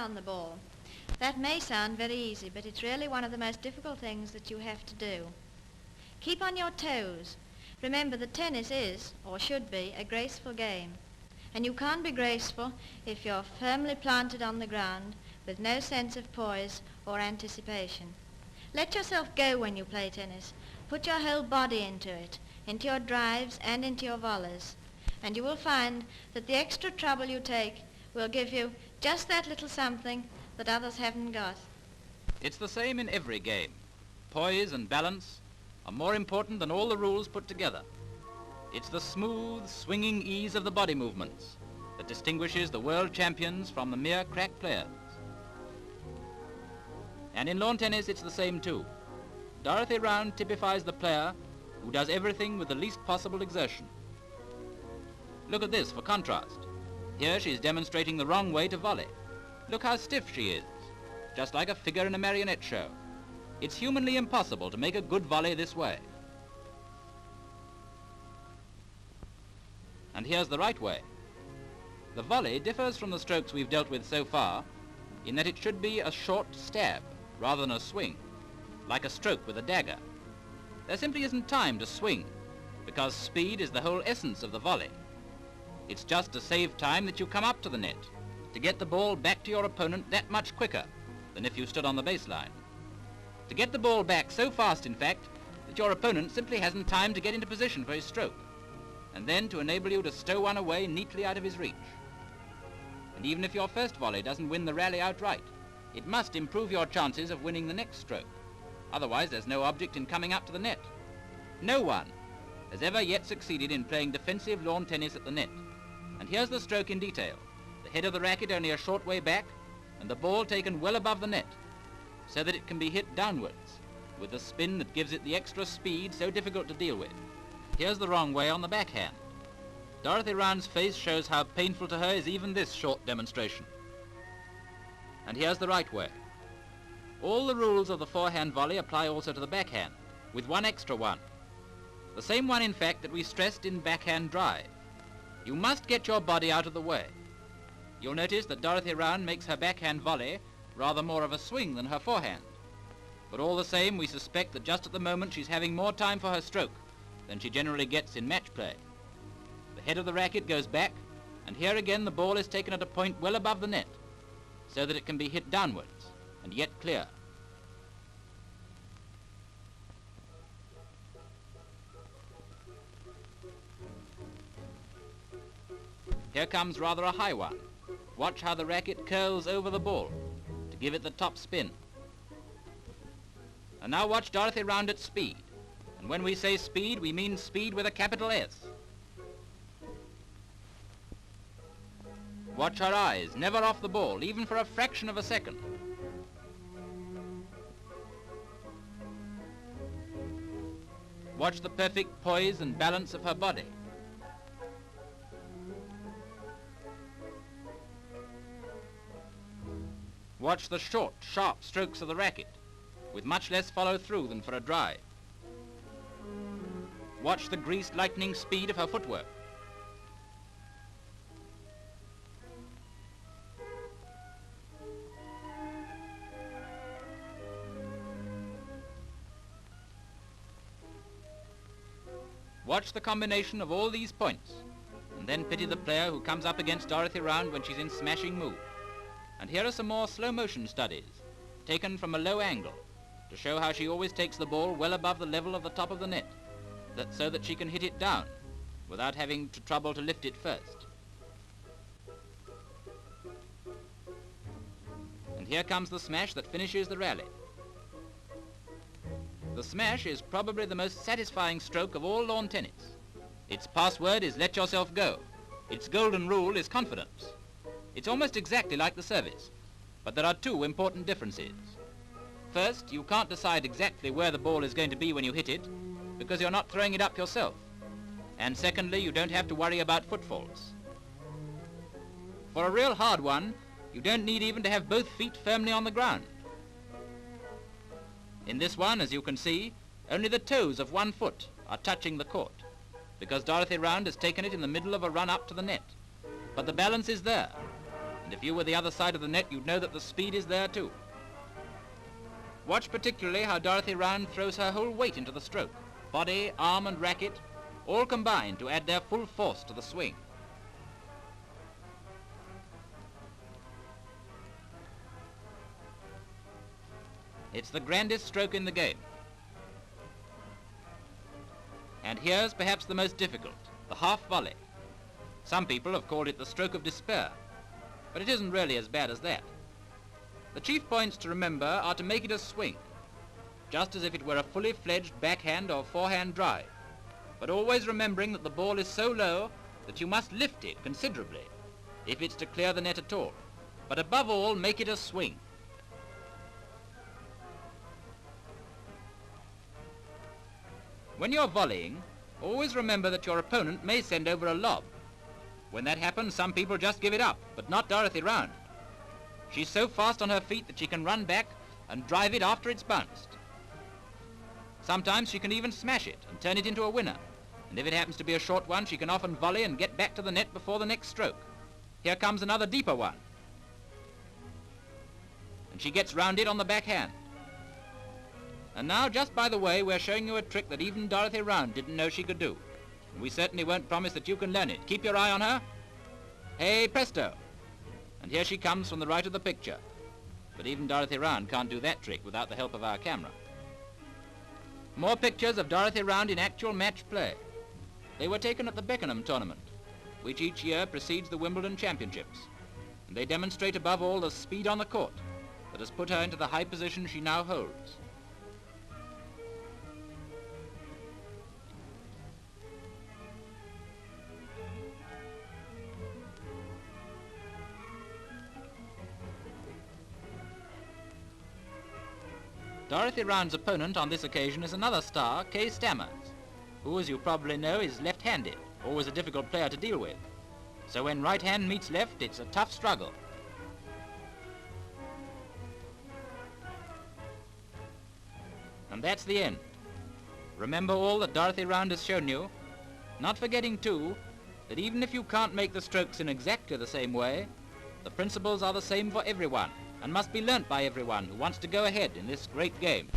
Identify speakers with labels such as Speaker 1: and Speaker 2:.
Speaker 1: on the ball. That may sound very easy, but it's really one of the most difficult things that you have to do. Keep on your toes. Remember that tennis is, or should be, a graceful game. And you can't be graceful if you're firmly planted on the ground with no sense of poise or anticipation. Let yourself go when you play tennis. Put your whole body into it, into your drives and into your volleys. And you will find that the extra trouble you take will give you just that little something that others haven't got.
Speaker 2: It's the same in every game. Poise and balance are more important than all the rules put together. It's the smooth, swinging ease of the body movements that distinguishes the world champions from the mere crack players. And in lawn tennis, it's the same too. Dorothy Round typifies the player who does everything with the least possible exertion. Look at this for contrast. Here she's demonstrating the wrong way to volley. Look how stiff she is, just like a figure in a marionette show. It's humanly impossible to make a good volley this way. And here's the right way. The volley differs from the strokes we've dealt with so far in that it should be a short stab rather than a swing, like a stroke with a dagger. There simply isn't time to swing because speed is the whole essence of the volley. It's just to save time that you come up to the net, to get the ball back to your opponent that much quicker than if you stood on the baseline. To get the ball back so fast, in fact, that your opponent simply hasn't time to get into position for his stroke, and then to enable you to stow one away neatly out of his reach. And even if your first volley doesn't win the rally outright, it must improve your chances of winning the next stroke. Otherwise, there's no object in coming up to the net. No one has ever yet succeeded in playing defensive lawn tennis at the net. And here's the stroke in detail. The head of the racket only a short way back, and the ball taken well above the net, so that it can be hit downwards, with the spin that gives it the extra speed so difficult to deal with. Here's the wrong way on the backhand. Dorothy Round's face shows how painful to her is even this short demonstration. And here's the right way. All the rules of the forehand volley apply also to the backhand, with one extra one. The same one, in fact, that we stressed in backhand drive. You must get your body out of the way. You'll notice that Dorothy Round makes her backhand volley rather more of a swing than her forehand. But all the same, we suspect that just at the moment she's having more time for her stroke than she generally gets in match play. The head of the racket goes back, and here again the ball is taken at a point well above the net, so that it can be hit downwards and yet clear. Here comes rather a high one. Watch how the racket curls over the ball to give it the top spin. And now watch Dorothy Round at speed. And when we say speed, we mean speed with a capital S. Watch her eyes, never off the ball, even for a fraction of a second. Watch the perfect poise and balance of her body. Watch the short, sharp strokes of the racket, with much less follow-through than for a drive. Watch the greased lightning speed of her footwork. Watch the combination of all these points, and then pity the player who comes up against Dorothy Round when she's in smashing mood. And here are some more slow-motion studies, taken from a low angle, to show how she always takes the ball well above the level of the top of the net, so that she can hit it down, without having to trouble to lift it first. And here comes the smash that finishes the rally. The smash is probably the most satisfying stroke of all lawn tennis. Its password is let yourself go. Its golden rule is confidence. It's almost exactly like the service, but there are two important differences. First, you can't decide exactly where the ball is going to be when you hit it, because you're not throwing it up yourself. And secondly, you don't have to worry about footfalls. For a real hard one, you don't need even to have both feet firmly on the ground. In this one, as you can see, only the toes of one foot are touching the court, because Dorothy Round has taken it in the middle of a run up to the net. But the balance is there, and if you were the other side of the net, you'd know that the speed is there too. Watch particularly how Dorothy Round throws her whole weight into the stroke. Body, arm and racket all combine to add their full force to the swing. It's the grandest stroke in the game. And here's perhaps the most difficult, the half volley. Some people have called it the stroke of despair, but it isn't really as bad as that. The chief points to remember are to make it a swing, just as if it were a fully fledged backhand or forehand drive, but always remembering that the ball is so low that you must lift it considerably if it's to clear the net at all. But above all, make it a swing. When you're volleying, always remember that your opponent may send over a lob. When that happens, some people just give it up, but not Dorothy Round. She's so fast on her feet that she can run back and drive it after it's bounced. Sometimes she can even smash it and turn it into a winner. And if it happens to be a short one, she can often volley and get back to the net before the next stroke. Here comes another deeper one. And she gets round it on the backhand. And now, just by the way, we're showing you a trick that even Dorothy Round didn't know she could do. And we certainly won't promise that you can learn it. Keep your eye on her. Hey, presto! And here she comes from the right of the picture. But even Dorothy Round can't do that trick without the help of our camera. More pictures of Dorothy Round in actual match play. They were taken at the Beckenham Tournament, which each year precedes the Wimbledon Championships. And they demonstrate above all the speed on the court that has put her into the high position she now holds. Dorothy Round's opponent on this occasion is another star, Kay Stammers, who, as you probably know, is left-handed, always a difficult player to deal with. So when right hand meets left, it's a tough struggle. And that's the end. Remember all that Dorothy Round has shown you, not forgetting, too, that even if you can't make the strokes in exactly the same way, the principles are the same for everyone, and must be learnt by everyone who wants to go ahead in this great game.